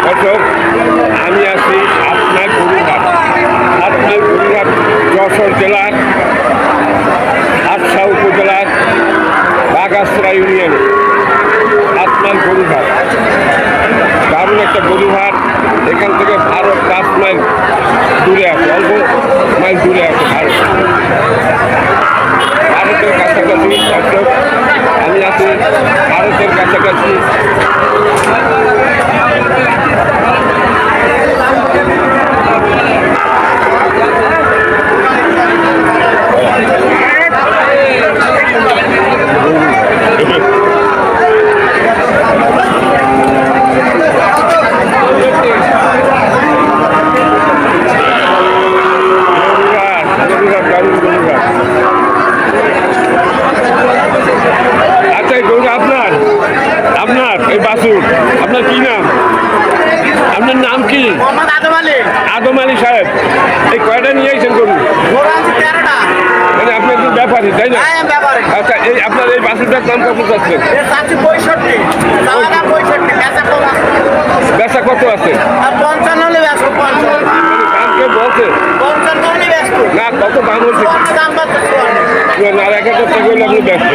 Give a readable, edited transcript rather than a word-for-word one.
দর্শক আমি আছি আপনার গরুঘাট যশোর জেলার আটশা উপজেলার বাগাসরা ইউনিয়নে আপনার গরুঘাট দারুণ একটা গরুঘাট। এখান থেকে ভারত 5 মাইল দূরে আছে, অল্প মাইল দূরে আছে ভারতের কাছাকাছি। দর্শক আমি আছি ভারতের কাছাকাছি। আপনার এই বাসুর আপনার কি নাম? আপনার নাম কি? আদম আলী সাহেব। এই কয়টা নিয়ে এসেছেন গরু? মানে আপনি একজন ব্যাপারী তাই না? আচ্ছা, এই আপনার এই বাসুরটার দাম কত চাচ্ছেন? বেচা কত আছে? দাম কে বলছে না? কত দাম হচ্ছে? আর 1,000 টাকা হলে আপনি ব্যস্ত।